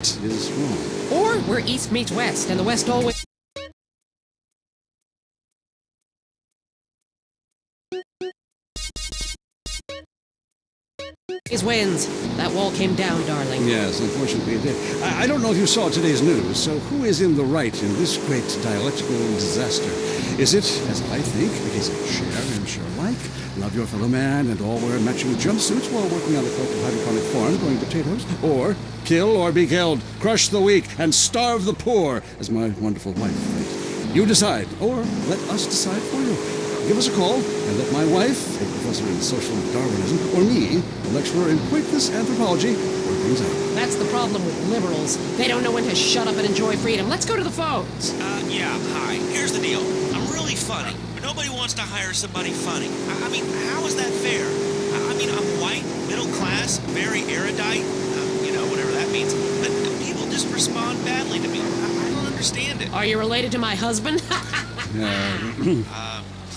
is wrong. Or we're East meets West, and the West always wins. That wall came down, darling. Yes, unfortunately it did. I don't know if you saw today's news, so who is in the right in this great dialectical disaster? Is it, as I think, the case of share and share alike, love your fellow man, and all wear matching jumpsuits while working on the collective hydroponic farm growing potatoes? Or kill or be killed, crush the weak, and starve the poor, as my wonderful wife thinks? You decide, or let us decide for you. Give us a call and let my wife, a professor in social Darwinism, or me, a lecturer in pointless anthropology, work things out. That's the problem with liberals. They don't know when to shut up and enjoy freedom. Let's go to the phones. Yeah, hi. Here's the deal. I'm really funny, but nobody wants to hire somebody funny. I mean, how is that fair? I mean, I'm white, middle class, very erudite, whatever that means. But people just respond badly to me. I don't understand it. Are you related to my husband?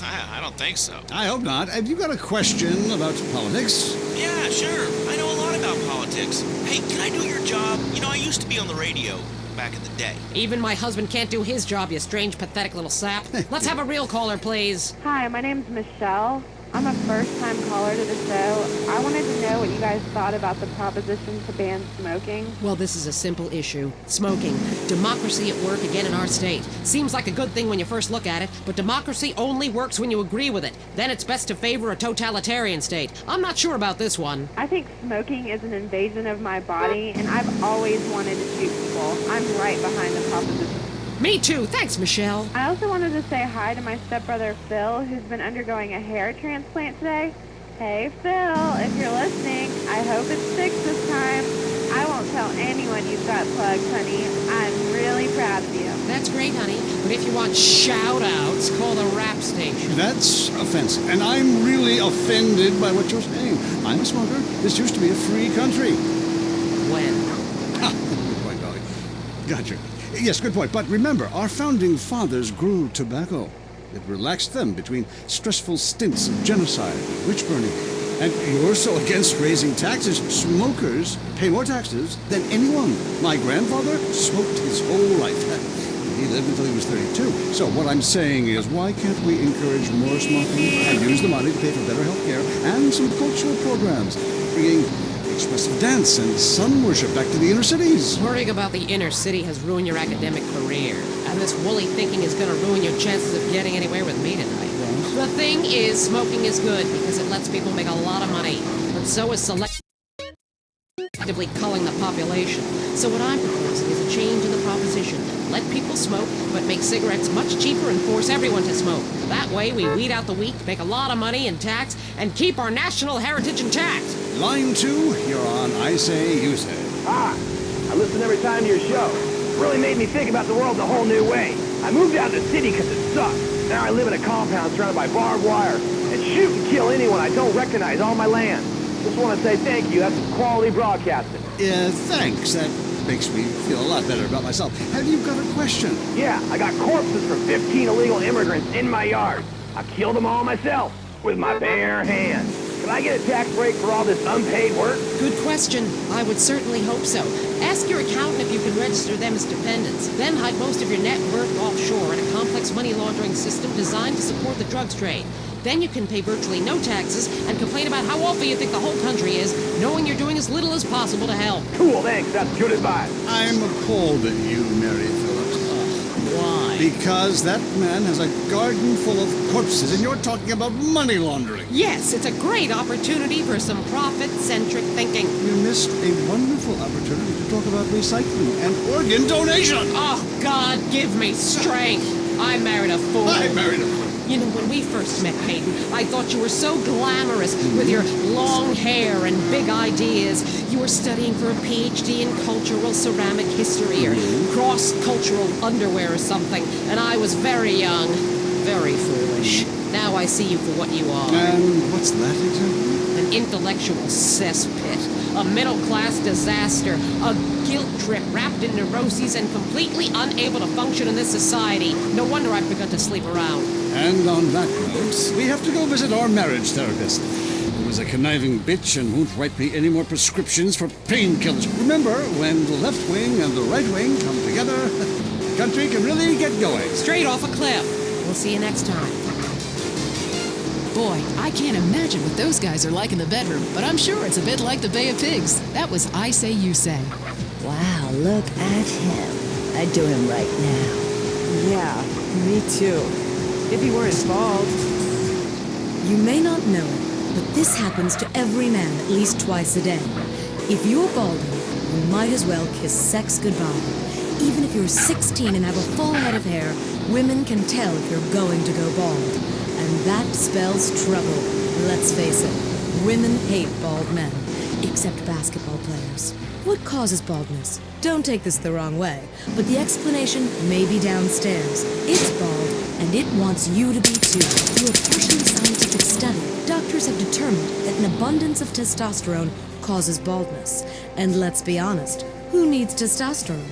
I don't think so. I hope not. Have you got a question about politics? Yeah, sure. I know a lot about politics. Hey, can I do your job? I used to be on the radio back in the day. Even my husband can't do his job, you strange, pathetic little sap. Let's have a real caller, please. Hi, my name's Michelle. I'm a first-time caller to the show. I wanted to know what you guys thought about the proposition to ban smoking. Well, this is a simple issue. Smoking. Democracy at work again in our state. Seems like a good thing when you first look at it, but democracy only works when you agree with it. Then it's best to favor a totalitarian state. I'm not sure about this one. I think smoking is an invasion of my body, and I've always wanted to shoot people. I'm right behind the proposition. Me too. Thanks, Michelle. I also wanted to say hi to my stepbrother Phil, who's been undergoing a hair transplant today. Hey Phil, if you're listening, I hope it sticks this time. I won't tell anyone you've got plugs, honey. I'm really proud of you. That's great, honey. But if you want shout-outs, call the rap station. That's offensive, and I'm really offended by what you're saying. I'm a smoker. This used to be a free country. When? Good point, Dolly. Gotcha. Yes, good point. But remember, our founding fathers grew tobacco. It relaxed them between stressful stints of genocide and witch burning. And you're so against raising taxes. Smokers pay more taxes than anyone. My grandfather smoked his whole life. He lived until he was 32. So what I'm saying is, why can't we encourage more smoking and use the money to pay for better health care and some cultural programs, bringing expressive dance and sun worship back to the inner cities? Worrying about the inner city has ruined your academic career. And this woolly thinking is going to ruin your chances of getting anywhere with me tonight. The thing is, smoking is good because it lets people make a lot of money. But so is selectively culling the population. So what I'm proposing is a change in the proposition. Let people smoke, but make cigarettes much cheaper and force everyone to smoke. That way, we weed out the weak, make a lot of money in tax, and keep our national heritage intact. Line 2, you're on I Say, You Say. Ah, I listen every time to your show. It really made me think about the world in a whole new way. I moved out to the city because it sucks. Now I live in a compound surrounded by barbed wire and shoot and kill anyone I don't recognize on my land. Just want to say thank you. That's some quality broadcasting. Thanks. That makes me feel a lot better about myself. Have you got a question? Yeah, I got corpses from 15 illegal immigrants in my yard. I killed them all myself with my bare hands. Can I get a tax break for all this unpaid work? Good question. I would certainly hope so. Ask your accountant if you can register them as dependents. Then hide most of your net worth offshore in a complex money laundering system designed to support the drugs trade. Then you can pay virtually no taxes and complain about how awful you think the whole country is, knowing you're doing as little as possible to help. Cool, thanks. That's good advice. I'm appalled at you, Mary Phillips. Why? Because that man has a garden full of corpses, and you're talking about money laundering. Yes, it's a great opportunity for some profit-centric thinking. You missed a wonderful opportunity to talk about recycling and organ donation. Oh, God, give me strength. I married a fool. I married a fool. You know, when we first met, Peyton, I thought you were so glamorous with your long hair and big ideas. You were studying for a PhD in cultural ceramic history or cross-cultural underwear or something, and I was very young, very foolish. Now I see you for what you are. And what's that exactly? An intellectual cesspit, a middle-class disaster, a guilt trip wrapped in neuroses and completely unable to function in this society. No wonder I've begun to sleep around. And on that note, we have to go visit our marriage therapist. is a conniving bitch and won't write me any more prescriptions for painkillers. Remember, when the left wing and the right wing come together, the country can really get going. Straight off a cliff. We'll see you next time. Boy, I can't imagine what those guys are like in the bedroom, but I'm sure it's a bit like the Bay of Pigs. That was I Say You Say. Wow, look at him. I'd do him right now. Yeah, me too. If he weren't bald. You may not know it, but this happens to every man at least twice a day. If you're balding, you might as well kiss sex goodbye. Even if you're 16 and have a full head of hair, women can tell if you're going to go bald. And that spells trouble. Let's face it, women hate bald men, except basketball players. What causes baldness? Don't take this the wrong way, but the explanation may be downstairs. It's bald, and it wants you to be too. Through a partially scientific study, doctors have determined that an abundance of testosterone causes baldness. And let's be honest, who needs testosterone?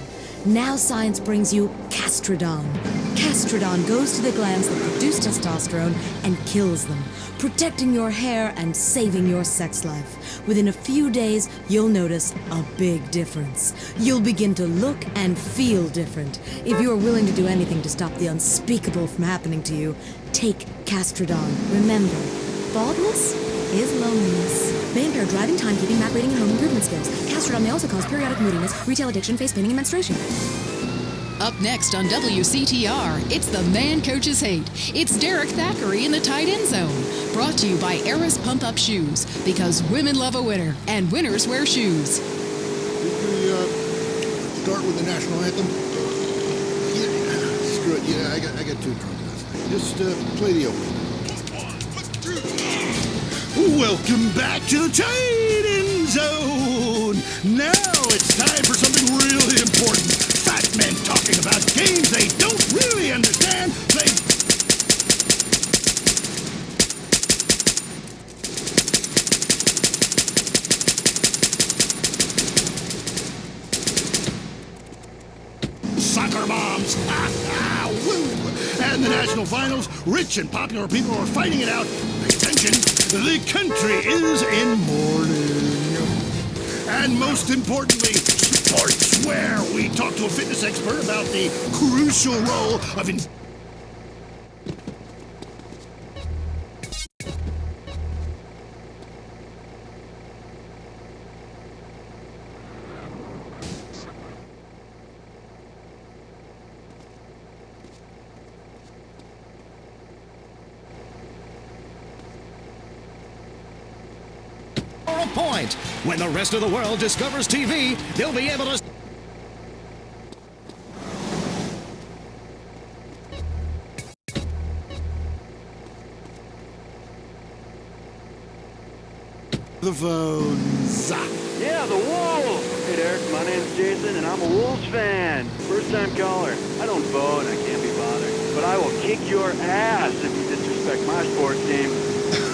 Now science brings you Castrodon. Castrodon goes to the glands that produce testosterone and kills them, protecting your hair and saving your sex life. Within a few days, you'll notice a big difference. You'll begin to look and feel different. If you're willing to do anything to stop the unspeakable from happening to you, take Castrodon. Remember, baldness is loneliness. May impair driving, timekeeping, map reading, and home improvement skills. Castrodon may also cause periodic moodiness, retail addiction, face painting, and menstruation. Up next on WCTR, it's The Man Coaches Hate. It's Derek Thackeray in the tight end zone. Brought to you by Eris Pump Up Shoes, because women love a winner, and winners wear shoes. Did we start with the national anthem? Yeah, screw it. Yeah, I got too drunk last night. Just play the opening. Welcome back to the tight end zone. Now it's time for something really important. Fat men talking about games they don't really understand. Soccer moms. Woo! And the national finals, rich and popular people are fighting it out. Attention, the country is in mourning. And most importantly, sports, where we talk to a fitness expert about the crucial role of point. When the rest of the world discovers TV, they'll be able to... The phones. Yeah, the Wolves! Hey, Derek, my name's Jason, and I'm a Wolves fan. First-time caller. I don't vote, I can't be bothered. But I will kick your ass if you disrespect my sports team.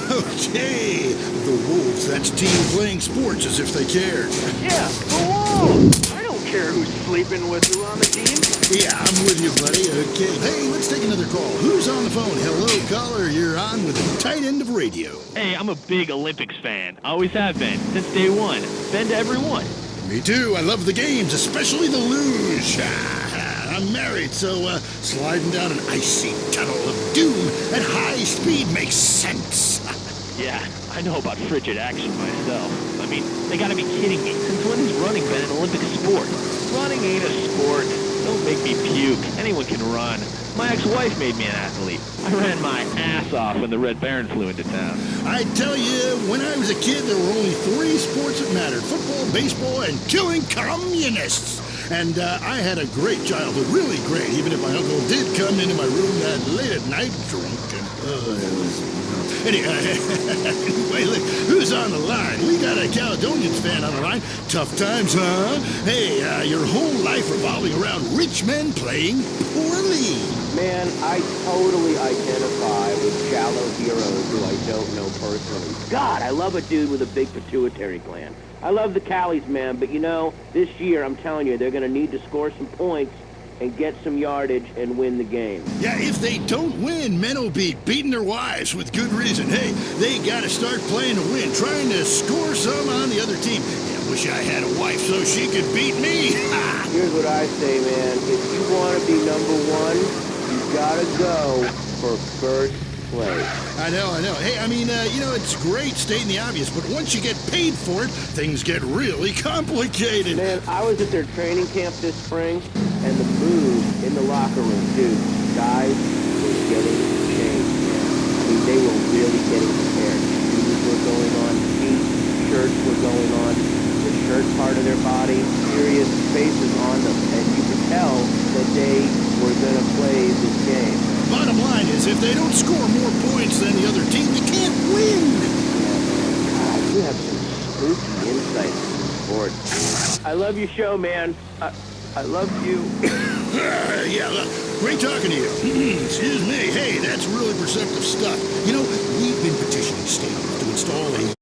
Okay, the Wolves, that's team playing sports as if they cared. Yeah, the Wolves! I don't care who's sleeping with who on the team. Yeah, I'm with you, buddy. Okay, hey, let's take another call. Who's on the phone? Hello, caller, you're on with the tight end of radio. Hey, I'm a big Olympics fan. Always have been, since day one. Been to every one. Me too. I love the games, especially the luge. I'm married, so sliding down an icy tunnel of doom at high speed makes sense. Yeah, I know about frigid action myself. I mean, they gotta be kidding me. Since when has running been an Olympic sport? Running ain't a sport. Don't make me puke. Anyone can run. My ex-wife made me an athlete. I ran my ass off when the Red Baron flew into town. I tell you, when I was a kid, there were only 3 sports that mattered. Football, baseball, and killing communists. And I had a great childhood, really great, even if my uncle did come into my room that late at night drunk. And, anyway, look, who's on the line? We got a Caledonians fan on the line. Tough times, huh? Hey, your whole life revolving around rich men playing poorly. Man, I totally identify with shallow heroes who I don't know personally. God, I love a dude with a big pituitary gland. I love the Callies, man, but you know, this year, I'm telling you, they're going to need to score some points and get some yardage and win the game. Yeah, if they don't win, men will be beating their wives with good reason. Hey, they gotta start playing to win, trying to score some on the other team. Yeah, wish I had a wife so she could beat me. Here's what I say, man. If you want to be number one, you gotta go for first place. I know. Hey, I mean, it's great stating the obvious, but once you get paid for it, things get really complicated. Man, I was at their training camp this spring, and the mood in the locker room, dude, guys were getting changed. I mean, they were really getting prepared. Shoes were going on, shirts were going on, the shirt part of their body, serious faces on them, and you could tell that they were going to play this game. Bottom line is, if they don't score more points than the other team, they can't win. God, you have some spooky insight into sports. I love your show, man. I love you. Yeah, look, great talking to you. Excuse me. Hey, that's really perceptive stuff. You know, we've been petitioning stadiums to install a